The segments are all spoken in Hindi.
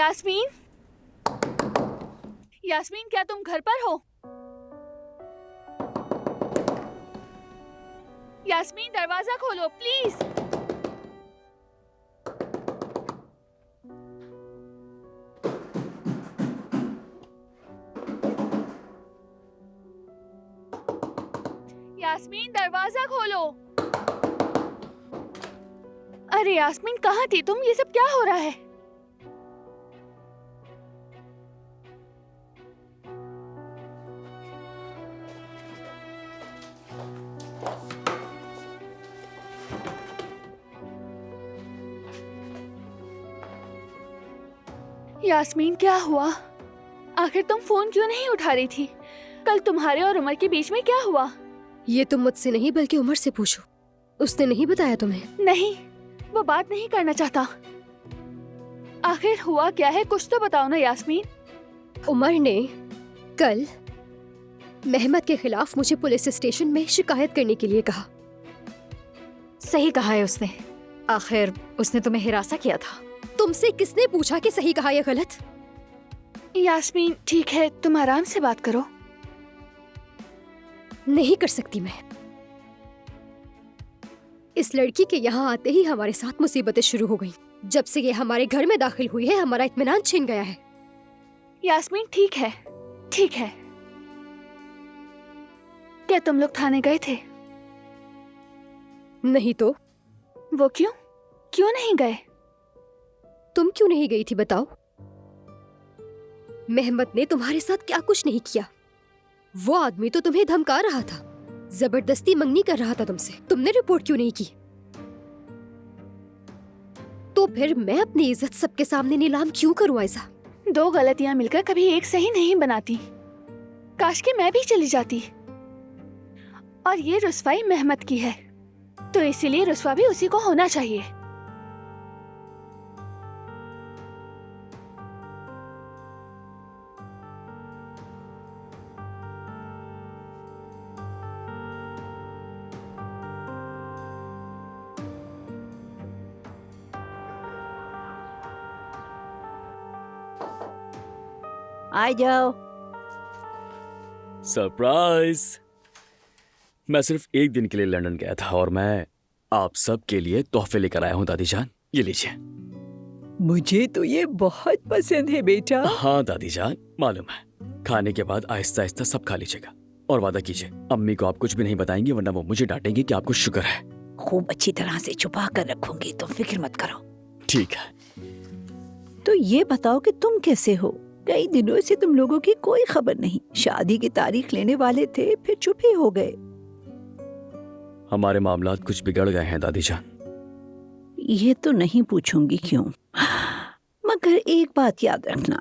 यास्मीन, यास्मीन क्या तुम घर पर हो? यास्मीन दरवाजा खोलो प्लीज। यास्मीन दरवाजा खोलो। अरे यास्मीन कहाँ थी तुम? ये सब क्या हो रहा है? यास्मीन क्या हुआ? आखिर तुम फोन क्यों नहीं उठा रही थी? कल तुम्हारे और उमर के बीच में क्या हुआ? ये तुम मुझसे नहीं बल्कि उमर से पूछो। उसने नहीं बताया तुम्हें? नहीं, वो बात नहीं करना चाहता। आखिर हुआ क्या है, कुछ तो बताओ ना यास्मीन। उमर ने कल मेहमत के खिलाफ मुझे पुलिस स्टेशन में शिकायत करने के लिए कहा। सही कहा है उसने। आखिर उसने तुम्हें हिरासा किया था। तुमसे किसने पूछा कि सही कहा या गलत? यास्मीन ठीक है, तुम आराम से बात करो। नहीं कर सकती मैं। इस लड़की के यहाँ आते ही हमारे साथ मुसीबतें शुरू हो गईं। जब से ये हमारे घर में दाखिल हुई है हमारा इत्मीनान छिन गया है। यास्मीन ठीक है, ठीक है। क्या तुम लोग थाने गए थे? नहीं तो? वो क्यों? क्यों नहीं गए? तुम क्यों नहीं गई थी बताओ? मेहमत ने तुम्हारे साथ क्या कुछ नहीं किया। वो आदमी तो तुम्हें धमका रहा था, जबरदस्ती मंगनी कर रहा था तुमसे। तुमने रिपोर्ट क्यों नहीं की? तो फिर मैं अपनी इज्जत सबके सामने नीलाम क्यों करूं ऐसा? दो गलतियां मिलकर कभी एक सही नहीं बनाती। काश कि मैं भी चली जाती। और ये रुस्वाई मेहमत की है, तो इसीलिए रुस्वा भी उसी को होना चाहिए। आ जाओ। सरप्राइज! मैं सिर्फ एक दिन के लिए लंदन गया था और मैं आप सब के लिए तोहफे लेकर आया हूँ दादी जान। ये लीजिए। मुझे तो ये बहुत पसंद है बेटा। हाँ दादी जान, मालूम है। खाने के बाद आहिस्ता आहिस्ता सब खा लीजिएगा और वादा कीजिए अम्मी को आप कुछ भी नहीं बताएंगे, वरना वो मुझे डांटेंगी कि आपको शुगर है। खूब अच्छी तरह से छुपा कर रखूंगी, तुम फिक्र मत करो। ठीक है। तो ये बताओ कि तुम कैसे हो? कई दिनों से तुम लोगों की कोई खबर नहीं। शादी की तारीख लेने वाले थे, फिर चुप ही हो गए। हमारे मामलात कुछ बिगड़ गए हैं दादी जान। ये तो नहीं पूछूंगी क्यों, मगर एक बात याद रखना,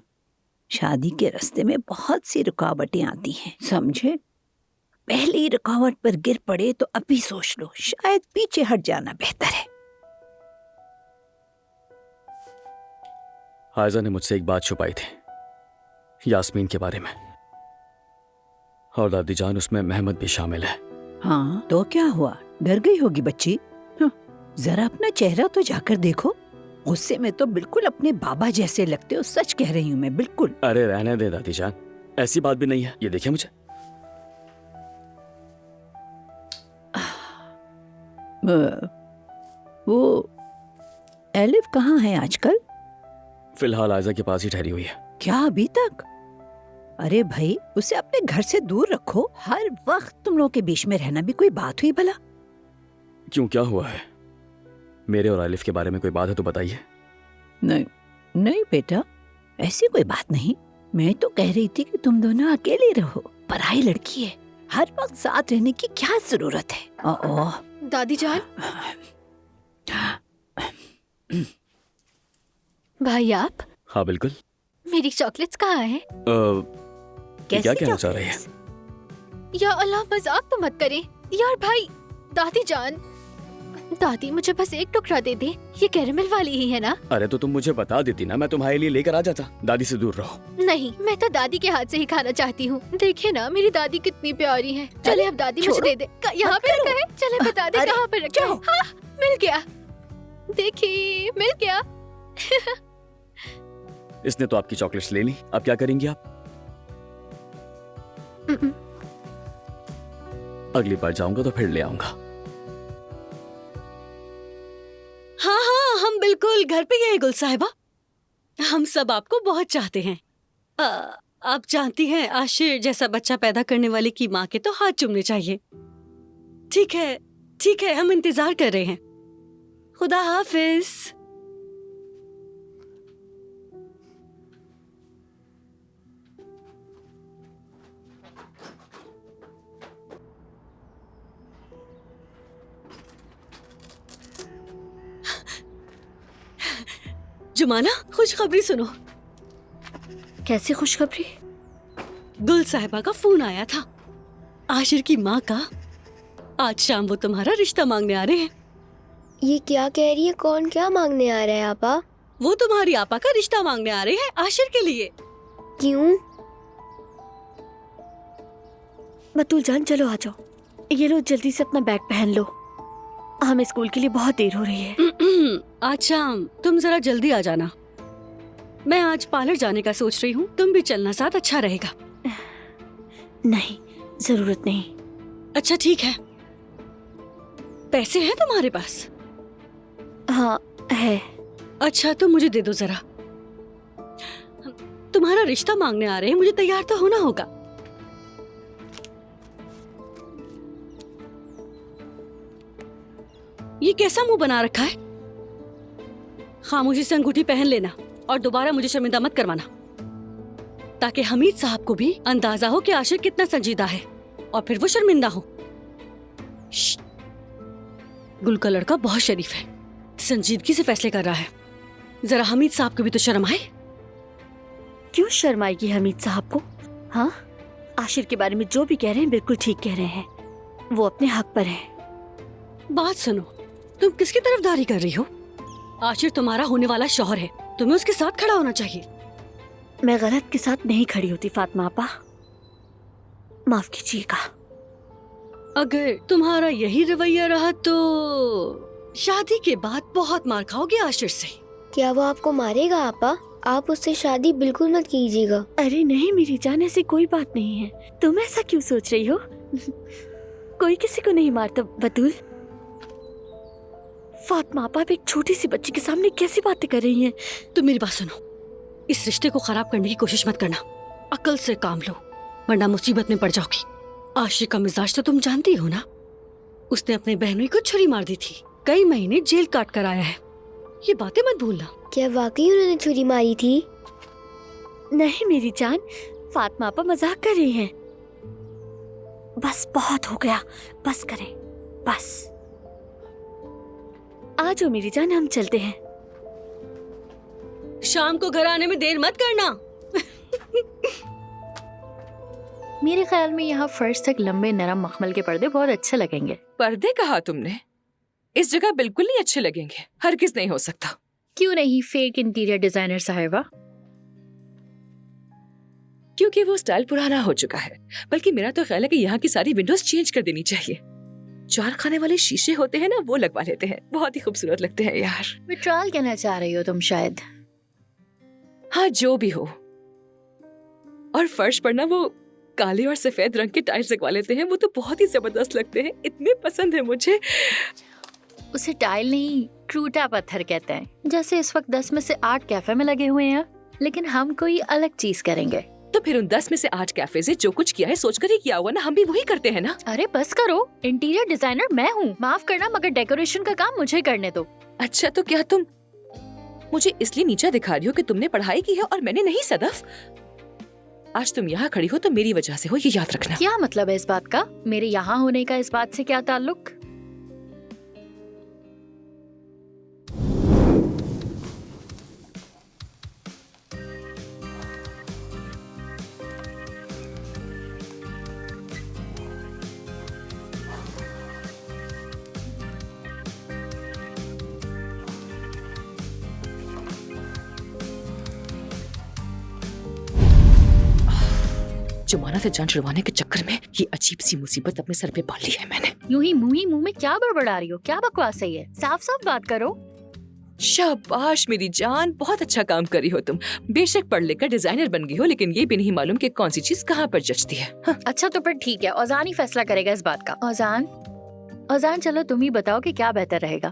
शादी के रास्ते में बहुत सी रुकावटें आती हैं, समझे? पहली रुकावट पर गिर पड़े तो अभी सोच लो, शायद पीछे हट जाना बेहतर है। हायजा ने मुझसे एक बात छुपाई थी, यास्मीन के बारे में। और दादी जान उसमें मेहमत भी शामिल है। हाँ तो क्या हुआ, डर गई होगी बच्ची? जरा अपना चेहरा तो जाकर देखो। गुस्से में तो बिल्कुल अपने बाबा जैसे लगते हो, सच कह रही हूँ मैं, बिल्कुल। अरे रहने दे दादी जान, ऐसी बात भी नहीं है। ये देखिए मुझे। वो एलिफ कहाँ है आजकल? फिलहाल आयजा के पास ही ठहरी हुई है। क्या अभी तक? अरे भाई, उसे अपने घर से दूर रखो। हर वक्त तुम लोगों के बीच में रहना भी कोई बात हुई भला? क्यों, क्या हुआ है? मेरे और आलिफ के बारे में कोई बात है तो बताइए। नहीं नहीं बेटा, ऐसी कोई बात नहीं। मैं तो कह रही थी कि तुम दोनों अकेले रहो। पराई लड़की है, हर वक्त साथ रहने की क्या जरूरत है? ओह दादी जान। भाई आप? हाँ बिल्कुल। मेरी चॉकलेट्स कहाँ हैं? क्या कहना चाह रही है? या अल्लाह, मजाक तो मत करें यार भाई। दादी जान, दादी मुझे बस एक टुकड़ा दे दे, ये कैरेमल वाली ही है ना? अरे तो तुम मुझे बता देती ना, मैं तुम्हारे लिए लेकर आ जाता। दादी से दूर रहो। नहीं, मैं तो दादी के हाथ से ही खाना चाहती हूँ। देखिए ना मेरी दादी कितनी प्यारी है। चले अब दादी मुझे दे दे। यहाँ पे रखा है, चले बता दे कहाँ पे रखा है। हाँ, मिल गया। देखिए मिल गया। इसने तो आपकी चॉकलेट्स ले ली, अब क्या करेंगी आप? अगली बार जाऊंगा तो फिर ले आऊंगा। हाँ हाँ, हम बिल्कुल घर पे गए गुल साहिबा। हम सब आपको बहुत चाहते हैं। आप जानती हैं, आशिर जैसा बच्चा पैदा करने वाले की माँ के तो हाथ चूमने चाहिए। ठीक है, हम इंतजार कर रहे हैं। खुदा हाफिज। जुमाना, खुशखबरी सुनो। कैसी खुशखबरी? गुल साहिबा का फोन आया था, आशिर की माँ का। आज शाम वो तुम्हारा रिश्ता मांगने आ रहे हैं। ये क्या कह रही है? कौन क्या मांगने आ रहा है आपा? वो तुम्हारी आपा का रिश्ता मांगने आ रहे हैं आशिर के लिए। क्यों? बतूल जान, चलो आ जाओ। ये लो, जल्दी से अपना बैग पहन लो, हमें स्कूल के लिए बहुत देर हो रही है। आज शाम तुम जरा जल्दी आ जाना। मैं आज पार्लर जाने का सोच रही हूँ, तुम भी चलना, साथ अच्छा रहेगा। नहीं, जरूरत नहीं। अच्छा ठीक है। पैसे हैं तुम्हारे पास? हाँ है। अच्छा तो मुझे दे दो जरा। तुम्हारा रिश्ता मांगने आ रहे हैं, मुझे तैयार तो होना होगा। ये कैसा मुंह बना रखा है? खामोशी से अंगूठी पहन लेना और दोबारा मुझे शर्मिंदा मत करवाना, ताकि हमीद साहब को भी अंदाजा हो कि आशिर कितना संजीदा है और फिर वो शर्मिंदा हो। गुल का लड़का बहुत शरीफ है, संजीदगी से फैसले कर रहा है। जरा हमीद साहब को भी तो शर्म आए। क्यों शर्माएगी हमीद साहब को? हाँ, आशिर के बारे में जो भी कह रहे हैं बिल्कुल ठीक कह रहे हैं, वो अपने हक पर है। बात सुनो, तुम किसकी तरफदारी कर रही हो? आशिर तुम्हारा होने वाला शौहर है, तुम्हें उसके साथ खड़ा होना चाहिए। मैं गलत के साथ नहीं खड़ी होती फातिमा आपा, माफ कीजिएगा। अगर तुम्हारा यही रवैया रहा तो शादी के बाद बहुत मार खाओगे आशिर से। क्या वो आपको मारेगा आपा? आप उससे शादी बिल्कुल मत कीजिएगा। अरे नहीं मेरी जान, ऐसी कोई बात नहीं है। तुम ऐसा क्यों सोच रही हो? कोई किसी को नहीं मारता बतूल। फातिमा आपा एक छोटी सी बच्ची के सामने कैसी बातें कर रही हैं? तुम मेरी बात सुनो, इस रिश्ते को खराब करने की कोशिश मत करना। अकल से काम लो, वरना मुसीबत में पड़ जाओगी। आशिर का मिजाज तो तुम जानती हो ना, उसने अपने बहनों को छुरी मार दी थी, कई महीने जेल काट कर आया है। ये बातें मत भूलना। क्या वाकई उन्होंने छुरी मारी थी? नहीं मेरी जान, फातिमा आपा मजाक कर रही हैं। बस बहुत हो गया, बस करें, बस। आ जाओ मेरी जान, हम चलते हैं। शाम को घर आने में देर मत करना। मेरे ख्याल में यहाँ फर्श तक लंबे नरम मखमल के पर्दे बहुत अच्छे लगेंगे। पर्दे कहा तुमने? इस जगह बिल्कुल नहीं अच्छे लगेंगे, हरगिज नहीं हो सकता। क्यों नहीं, फेक इंटीरियर डिजाइनर साहिबा। क्योंकि वो स्टाइल पुराना हो चुका है। बल्कि मेरा तो ख्याल है कि यहाँ की सारी विंडोज चेंज कर देनी चाहिए। 4 खाने वाले शीशे होते हैं ना, वो लगवा लेते हैं, बहुत ही खूबसूरत लगते हैं यार। विट्रॉल कहना चाह रही हो तुम शायद। हाँ जो भी हो। और फर्श पर ना वो काले और सफेद रंग के टाइल्स लगवा लेते हैं, वो तो बहुत ही जबरदस्त लगते हैं, इतने पसंद है मुझे। उसे टाइल नहीं, क्रूटा पत्थर कहते हैं। जैसे इस वक्त 10 में से 8 कैफे में लगे हुए हैं, लेकिन हम कोई अलग चीज करेंगे। तो फिर उन 10 में से 8 कैफे से जो कुछ किया है सोचकर ही किया हुआ ना, हम भी वही करते हैं ना। अरे बस करो, इंटीरियर डिजाइनर मैं हूँ, माफ करना मगर डेकोरेशन का काम मुझे करने दो। अच्छा तो क्या तुम मुझे इसलिए नीचा दिखा रही हो कि तुमने पढ़ाई की है और मैंने नहीं सदफ? आज तुम यहाँ खड़ी हो तो मेरी वजह से हो, ये याद रखना। क्या मतलब है इस बात का? मेरे यहाँ होने का इस बात से क्या ताल्लुक? जुमाना से जान छुड़वाने के चक्कर में ये अजीब सी मुसीबत अपने सर पे पाल ली है मैंने। यूं ही मुंह में क्या बड़बड़ा रही हो? क्या बकवास है ये? साफ साफ बात करो। शाबाश मेरी जान, बहुत अच्छा काम करी हो तुम। बेशक पढ़ लिखकर डिजाइनर बन गई हो, लेकिन ये भी नहीं मालूम कि कौन सी चीज कहाँ पर जचती है। हाँ। अच्छा तो फिर ठीक है, औजान ही फैसला करेगा इस बात का। औजान चलो तुम ही बताओ कि क्या बेहतर रहेगा।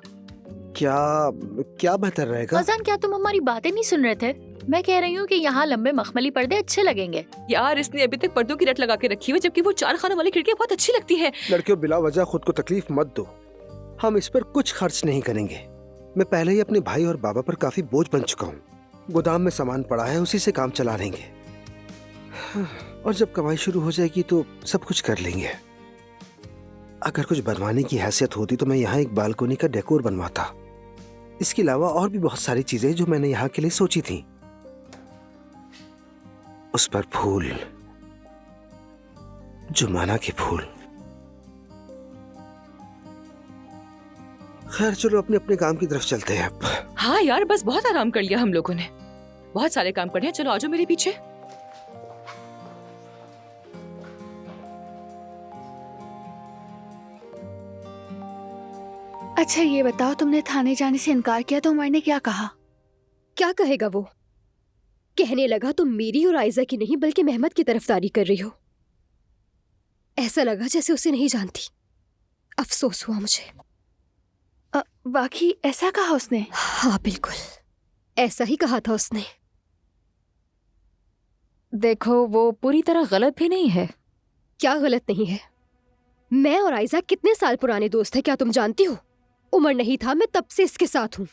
क्या बेहतर रहेगा? औजान क्या तुम हमारी बातें नहीं सुन रहे थे? मैं कह रही हूँ कि यहाँ लंबे मखमली पर्दे अच्छे लगेंगे। यार इसने अभी तक पर्दों की रट लगा के रखी हुई, जबकि वो 4 खानों वाली खिड़कियाँ बहुत अच्छी लगती है। लड़कियों, बिला वजह खुद को तकलीफ मत दो। हम इस पर कुछ खर्च नहीं करेंगे। मैं पहले ही अपने भाई और बाबा पर काफी बोझ बन चुका हूँ। गोदाम में सामान पड़ा है, उसी से काम चला लेंगे। और जब कमाई शुरू हो जाएगी तो सब कुछ कर लेंगे। अगर कुछ बनवाने की हैसियत होती तो मैं यहाँ एक बालकोनी का डेकोर बनवाता। इसके अलावा और भी बहुत सारी चीजें जो मैंने यहाँ के लिए सोची थी। उस पर फूल, जुमाना के फूल। खैर चलो अपने अपने काम की तरफ चलते हैं अब। हाँ यार, बस बहुत आराम कर लिया हम लोगों ने, बहुत सारे काम करने हैं। चलो आ जाओ मेरे पीछे। अच्छा ये बताओ, तुमने थाने जाने से इनकार किया तो उमर ने क्या कहा? क्या कहेगा वो? कहने लगा तुम मेरी और आयजा की नहीं बल्कि मेहमत की तरफदारी कर रही हो। ऐसा लगा जैसे उसे नहीं जानती। अफसोस हुआ मुझे। वाकई ऐसा कहा उसने? हाँ बिल्कुल, ऐसा ही कहा था उसने। देखो वो पूरी तरह गलत भी नहीं है। क्या गलत नहीं है? मैं और आयजा कितने साल पुराने दोस्त हैं, क्या तुम जानती हो? उमर नहीं था, मैं तब से इसके साथ हूँ।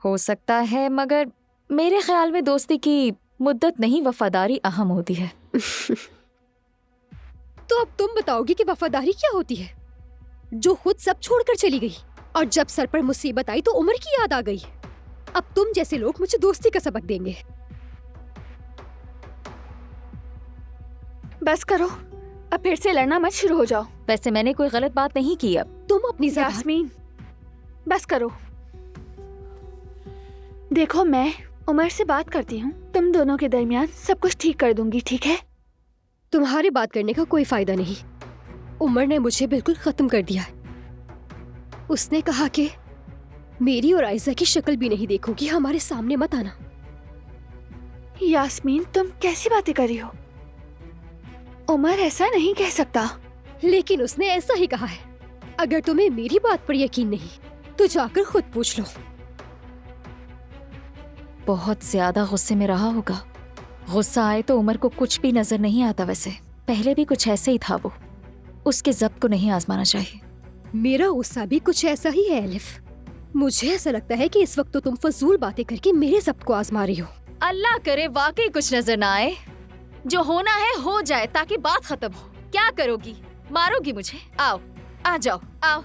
हो सकता है, मगर मेरे ख्याल में दोस्ती की मुद्दत नहीं, वफादारी अहम होती है। तो अब तुम बताओगी कि वफादारी क्या होती है, जो खुद सब छोड़कर चली गई और जब सर पर मुसीबत आई तो उमर की याद आ गई। अब तुम जैसे लोग मुझे दोस्ती का सबक देंगे। बस करो, अब फिर से लड़ना मत शुरू हो जाओ। वैसे मैंने कोई गलत बात नहीं की। अब तुम अपनी यास्मीन बस करो। देखो मैं उमर से बात करती हूँ, तुम दोनों के दरमियान सब कुछ ठीक कर दूंगी, ठीक है? तुम्हारी बात करने का कोई फायदा नहीं। उमर ने मुझे बिल्कुल खत्म कर दिया है। उसने कहा कि मेरी और आयजा की शक्ल भी नहीं देखोगी, हमारे सामने मत आना। यास्मीन तुम कैसी बातें कर रही हो? उमर ऐसा नहीं कह सकता। लेकिन उसने ऐसा ही कहा है। अगर तुम्हें मेरी बात पर यकीन नहीं तो जाकर खुद पूछ लो। बहुत ज्यादा गुस्से में रहा होगा। गुस्सा आए तो उमर को कुछ भी नजर नहीं आता। वैसे पहले भी कुछ ऐसे ही था। वो उसके ज़ब्त को नहीं आजमाना चाहिए। मेरा गुस्सा भी कुछ ऐसा ही है एलिफ। मुझे ऐसा लगता है कि इस वक्त तो तुम फजूल बातें करके मेरे ज़ब्त को आजमा रही हो। अल्लाह करे वाकई कुछ नजर ना आए। जो होना है हो जाए ताकि बात खत्म हो। क्या करोगी? मारोगी मुझे? आओ, आ जाओ, आओ,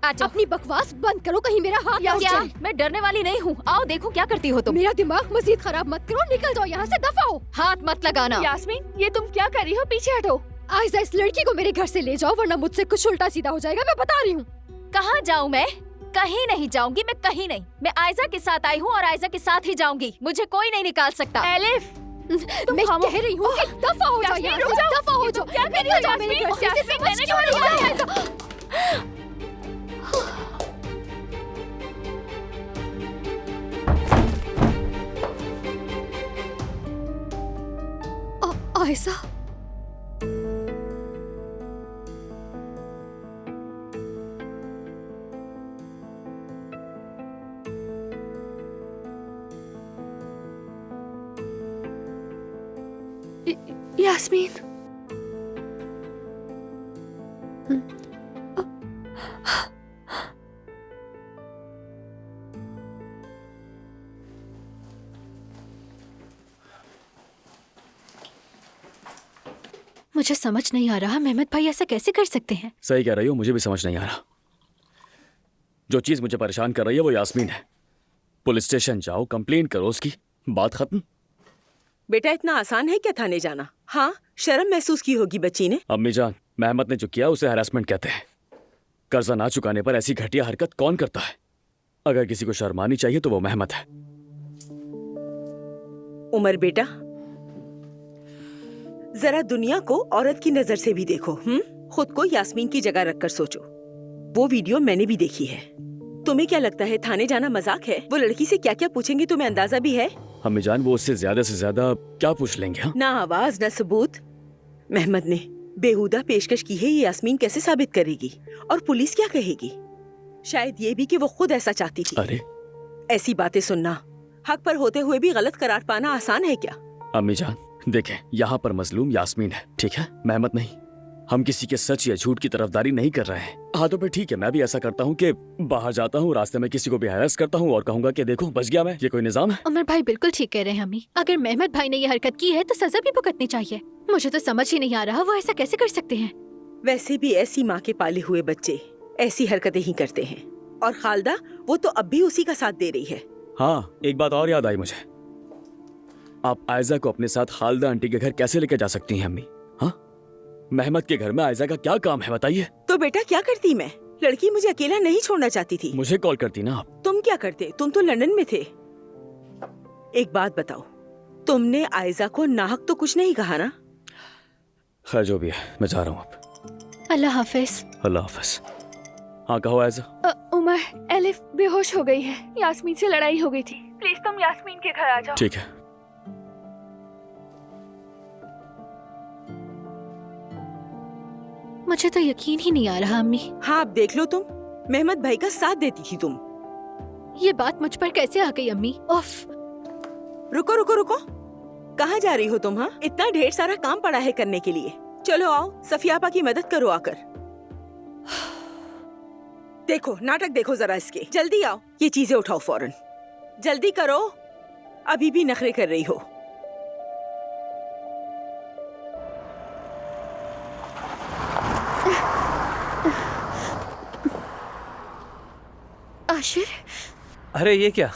आ जाओ। अपनी बकवास बंद करो, कहीं मेरा हाथ ना उठ क्या? जाए। मैं डरने वाली नहीं हूँ। आओ देखो क्या करती हो तुम। मेरा दिमाग मजीद खराब मत करो, निकल जाओ यहाँ से, दफा हो। हाथ मत लगाना। यास्मीन ये तुम क्या कर रही हो? पीछे हटो। आयजा इस लड़की को मेरे घर से ले जाओ, वरना मुझसे कुछ उल्टा सीधा हो जाएगा, मैं बता रही हूँ। कहाँ जाऊँ मैं? कहीं नहीं जाऊंगी मैं, कहीं नहीं। मैं आयजा के साथ आई हूँ और आयजा के साथ ही जाऊंगी। मुझे कोई नहीं निकाल सकता। एलिफ मैं कह रही हूँ कि दफा हो जाओ यहाँ से, दफा हो जाओ। निकल जाओ मेरे घर से, समझ क्यों नहीं आ रहा? आयसा यास्मीन मुझे समझ नहीं आ रहा मेहमत भाई ऐसा कैसे कर सकते हैं। सही कह रही हो, मुझे भी समझ नहीं आ रहा। जो चीज मुझे परेशान कर रही है वो यास्मीन है। पुलिस स्टेशन जाओ, कंप्लेन करो, उसकी बात खत्म। बेटा इतना आसान है क्या थाने जाना? हाँ, शर्म महसूस की होगी बच्ची ने। अम्मी जान, मेहमत ने जो किया उसे हैरेसमेंट कहते हैं। कर्जा ना चुकाने पर ऐसी घटिया हरकत कौन करता है? अगर किसी को शर्मानी चाहिए तो वो मेहमत है। उमर बेटा, जरा दुनिया को औरत की नजर से भी देखो। खुद को यास्मीन की जगह रखकर सोचो। वो वीडियो मैंने भी देखी है। तुम्हें क्या लगता है थाने जाना मजाक है? वो लड़की से क्या क्या पूछेंगे तुम्हें अंदाजा भी है? अम्मी जान, वो उससे ज्यादा से ज्यादा क्या पूछ लेंगे? हाँ, ना आवाज ना सबूत। मेहमद ने बेहुदा पेशकश की है, ये यास्मीन कैसे साबित करेगी? और पुलिस क्या कहेगी? शायद ये भी कि वो खुद ऐसा चाहती थी। अरे ऐसी बातें सुनना, हक पर होते हुए भी गलत करार पाना आसान है क्या? अम्मी जान देखें, यहाँ पर मजलूम यास्मीन है, ठीक है, मेहमद नहीं। हम किसी के सच या झूठ की तरफदारी नहीं कर रहे हैं। हाँ तो फिर ठीक है, मैं भी ऐसा करता हूँ कि बाहर जाता हूँ, रास्ते में किसी को भी हैरेस करता हूँ और कहूँगा कि देखो बच गया मैं। ये कोई निजाम है? उमर भाई बिल्कुल ठीक कह रहे हैं अम्मी। अगर मेहमद भाई ने ये हरकत की है तो सजा भी भुगतनी चाहिए। मुझे तो समझ ही नहीं आ रहा वो ऐसा कैसे कर सकते हैं। वैसे भी ऐसी माँ के पाले हुए बच्चे ऐसी हरकतें ही करते हैं। और खालदा, वो तो अब भी उसी का साथ दे रही है। हाँ, एक बात और याद आई मुझे। आप आयजा को अपने साथ खालदा आंटी के घर कैसे लेकर जा सकती हैं अम्मी? हाँ, मेहमद के घर में आयजा का क्या काम है बताइए? तो बेटा क्या करती मैं? लड़की मुझे अकेला नहीं छोड़ना चाहती थी। मुझे कॉल करती ना आप। तुम क्या करते? तुम तो लंदन में थे। एक बात बताओ, तुमने आयजा को नाहक तो कुछ नहीं कहा ना? खैर जो भी है, मैं जा रहा हूँ अब। अल्लाह हाफिज। अल्लाह हाफिज। हाँ कहो आयजा। उमर, एलिफ बेहोश हो गई है। यास्मीन से लड़ाई हो गई थी। प्लीज तुम यास्मीन के घर आ जाओ। ठीक है। मुझे तो यकीन ही नहीं आ रहा अम्मी। हाँ अब देख लो, तुम मेहमद भाई का साथ देती थी तुम। ये बात मुझ पर कैसे आ गई अम्मी? उफ। रुको रुको रुको, कहाँ जा रही हो तुम? हाँ, इतना ढेर सारा काम पड़ा है करने के लिए। चलो आओ, सफियापा की मदद करो आकर। देखो नाटक देखो जरा इसके। जल्दी आओ, ये चीजें उठाओ फौरन। जल्दी करो, अभी भी नखरे कर रही हो। आशिर, अरे ये क्या,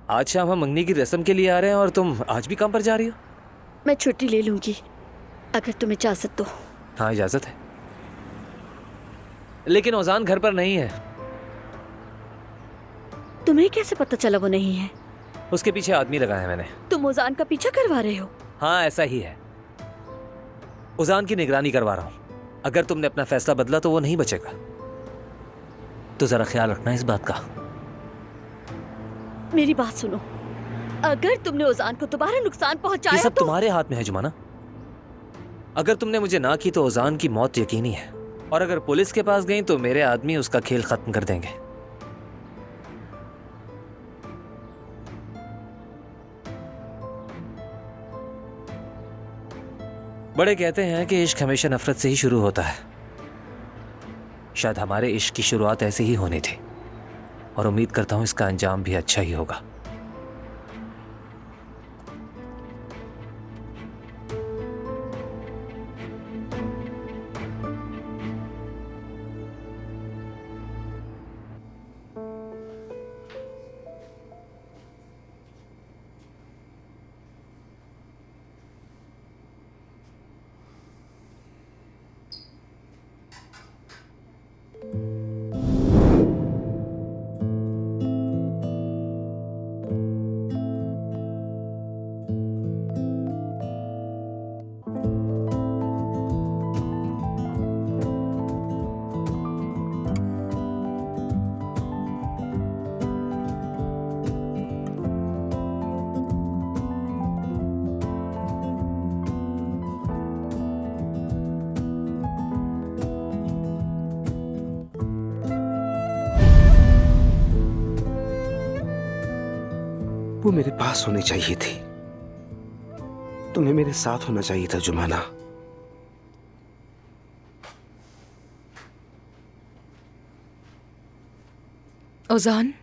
आज शाम हम मंगनी की रस्म के लिए आ रहे हैं और तुम आज भी काम पर जा रही हो? मैं छुट्टी ले लूंगी अगर तुम्हें इजाजत दो। हाँ इजाजत है, लेकिन ओजान घर पर नहीं है। तुम्हें कैसे पता चला वो नहीं है? उसके पीछे आदमी लगा है मैंने। तुम ओजान का पीछा करवा रहे हो? हाँ ऐसा ही है, ओजान की निगरानी करवा रहा हूँ। अगर तुमने अपना फैसला बदला तो वो नहीं बचेगा, तो जरा ख्याल रखना इस बात का। मेरी बात सुनो, अगर तुमने ओजान को दोबारा नुकसान पहुंचाया ये सब तो... तुम्हारे हाथ में है जुमाना। अगर तुमने मुझे ना की तो ओजान की मौत यकीनी है, और अगर पुलिस के पास गई तो मेरे आदमी उसका खेल खत्म कर देंगे। बड़े कहते हैं कि इश्क हमेशा नफरत से ही शुरू होता है। शायद हमारे इश्क की शुरुआत ऐसे ही होनी थी, और उम्मीद करता हूं इसका अंजाम भी अच्छा ही होगा। वो मेरे पास होनी चाहिए थी। तुम्हें मेरे साथ होना चाहिए था जुमाना। ओजान,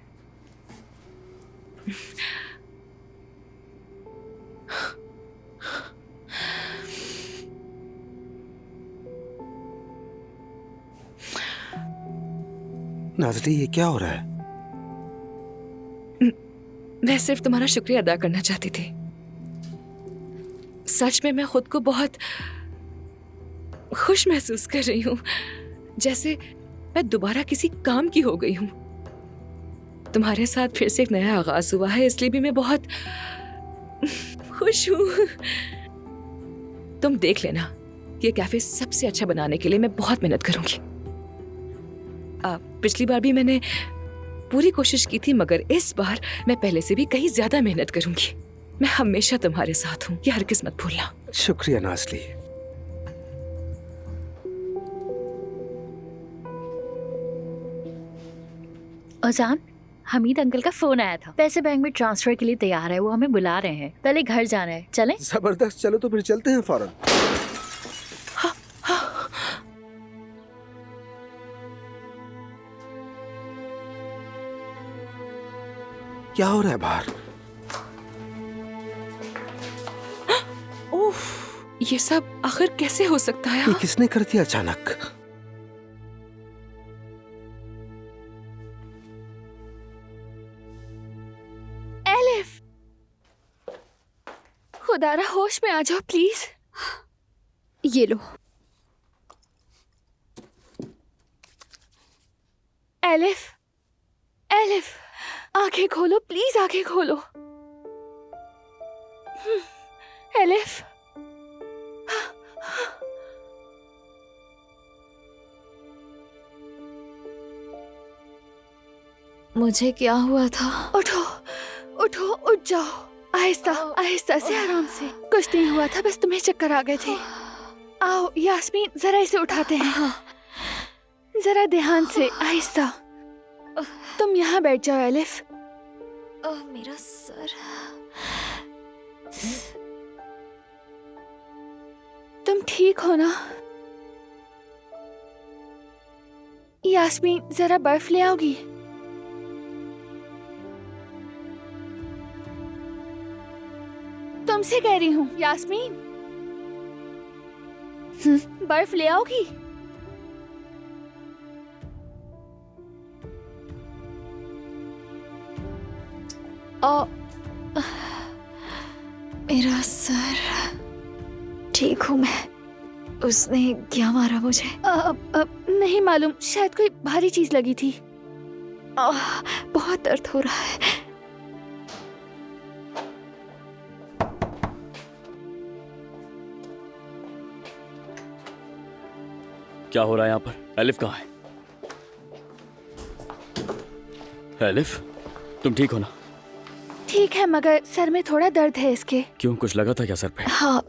नाज़री ये क्या हो रहा है? मैं सिर्फ तुम्हारा शुक्रिया अदा करना चाहती थी। सच में मैं खुद को बहुत खुश महसूस कर रही हूँ, जैसे मैं दोबारा किसी काम की हो गई हूँ। तुम्हारे साथ फिर से एक नया आगाज हुआ है, इसलिए भी मैं बहुत खुश हूँ। तुम देख लेना, ये कैफे सबसे अच्छा बनाने के लिए मैं बहुत मेहनत करूंगी। पिछली बार भी मैंने पूरी कोशिश की थी, मगर इस बार मैं पहले से भी कहीं ज्यादा मेहनत करूंगी। मैं हमेशा तुम्हारे साथ हूँ, ये हरगिज़ मत भूलना। शुक्रिया नाज़ली। ओजान, हमीद अंकल का फोन आया था, पैसे बैंक में ट्रांसफर के लिए तैयार है, वो हमें बुला रहे हैं। पहले घर जाना है, चलें? जबरदस्त, चलो तो फिर चलते हैं फौरन। क्या हो रहा है बाहर? ओह, ये सब आखिर कैसे हो सकता है? ये किसने कर दिया अचानक? एलिफ, खुदारा होश में आ जाओ प्लीज। ये लो। एलिफ, एलिफ, आंखें खोलो प्लीज, आंखें खोलो। एलिफ, मुझे क्या हुआ था? उठो, उठो, उठ जाओ, आहिस्ता आहिस्ता से, आराम से। कुछ नहीं हुआ था, बस तुम्हें चक्कर आ गए थे। आओ यास्मीन, जरा इसे उठाते हैं। जरा ध्यान से, आहिस्ता। तुम यहाँ बैठ जाओ एलिफ। मेरा सर। तुम ठीक हो ना? यास्मीन, जरा बर्फ ले आओगी? तुमसे कह रही हूँ यास्मीन, बर्फ ले आओगी? मेरा सर। ठीक हूँ मैं। उसने क्या मारा मुझे? नहीं मालूम, शायद कोई भारी चीज लगी थी। बहुत दर्द हो रहा है। क्या हो रहा है यहाँ पर? एलिफ कहाँ है? एलिफ, तुम ठीक हो ना? ठीक है, मगर सर में थोड़ा दर्द है इसके। क्यों, कुछ लगा था क्या सर पे? हाँ,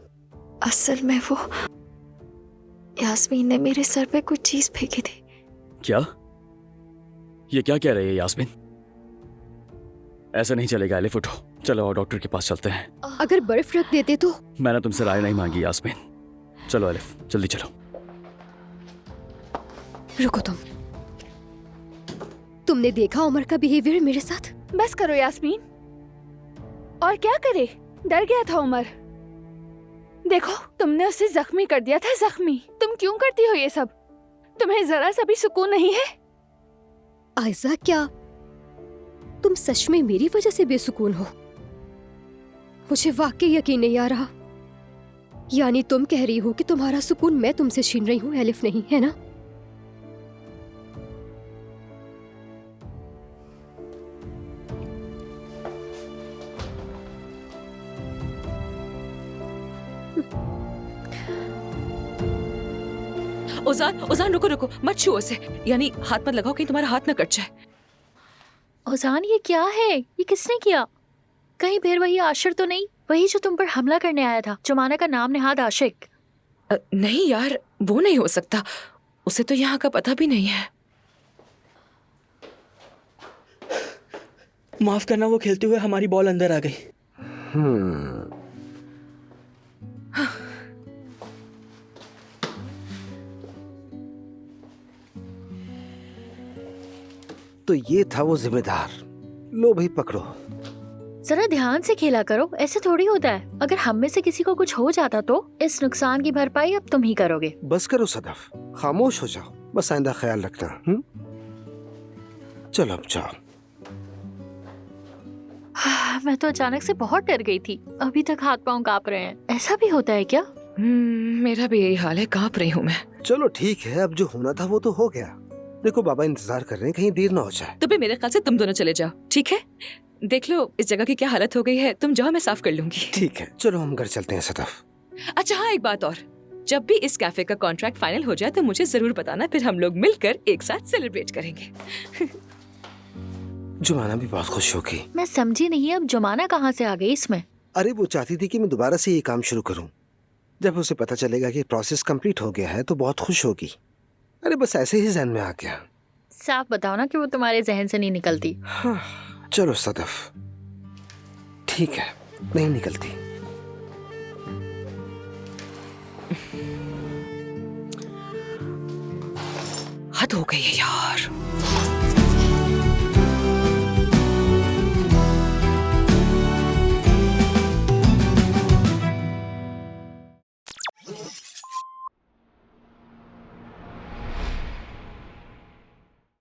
असल में वो यास्मीन ने मेरे सर पे कुछ चीज फेंकी थी। क्या? ये क्या कह रही है यास्मीन? ऐसा नहीं चलेगा एलिफ, उठो, चलो और डॉक्टर के पास चलते हैं। अगर बर्फ रख देते तो? मैंने तुमसे राय नहीं मांगी यास्मीन। चलो एलिफ, जल्दी चलो। रुको तुमने देखा उमर का बिहेवियर मेरे साथ? बस करो यास्मीन। और क्या करे, डर गया था उमर। देखो, तुमने उसे जख्मी कर दिया था, जख्मी। तुम क्यों करती हो ये सब? तुम्हें जरा सा भी सुकून नहीं है? आयजा, क्या तुम सच में मेरी वजह से बेसुकून हो? मुझे वाकई यकीन नहीं आ रहा। यानी तुम कह रही हो कि तुम्हारा सुकून मैं तुमसे छीन रही हूँ, एलिफ नहीं, है ना? ओजान, ओजान, रुको रुको, मत छुओ उसे। यानी हाथ मत लगाओ, कहीं तुम्हारा हाथ न कट जाए। ओजान, ये क्या है? ये किसने किया? कहीं फिर वही आशिर तो नहीं? वही जो तुम पर हमला करने आया था, जुमाना का नाम नेहाद आशिक। नहीं यार, वो नहीं हो सकता। उसे तो यहाँ का पता भी नहीं है। माफ करना, वो खेलते हुए हमारी बॉल अंदर आ गई। तो ये था वो जिम्मेदार। लो भाई, पकड़ो। जरा ध्यान से खेला करो, ऐसे थोड़ी होता है। अगर हम में से किसी को कुछ हो जाता तो इस नुकसान की भरपाई अब तुम ही करोगे। बस करो सदफ, खामोश हो जाओ। बस आइंदा ख्याल रखना। चलो अब जाओ। मैं तो अचानक से बहुत डर गई थी, अभी तक हाथ पांव कांप रहे हैं। ऐसा भी होता है क्या? मेरा भी यही हाल है, कांप रही हूँ मैं। चलो ठीक है, अब जो होना था वो तो हो गया। देखो बाबा इंतजार कर रहे हैं, कहीं देर ना हो जाए। तो भी मेरे ख्याल से तुम दोनों चले जाओ, ठीक है? देख लो इस जगह की क्या हालत हो गई है। तुम जाओ, मैं साफ कर लूंगी। ठीक है, चलो हम घर चलते हैं सदफ। अच्छा हाँ, एक बात और, जब भी इस कैफे का कॉन्ट्रैक्ट फाइनल हो जाए तो मुझे जरूर बताना, फिर हम लोग मिलकर एक साथ सेलिब्रेट करेंगे। जुमाना भी बहुत खुश होगी। मैं समझी नहीं, अब जुमाना कहाँ से आ गई इसमें? अरे वो चाहती थी कि मैं दोबारा से ये काम शुरू करूं। जब उसे पता चलेगा कि प्रोसेस कंप्लीट हो गया है तो बहुत खुश होगी। अरे बस ऐसे ही जहन में आ गया। साफ बताओ ना कि वो तुम्हारे जहन से नहीं निकलती। हाँ, चलो सदफ, ठीक है, नहीं निकलती। हद हो गई है यार।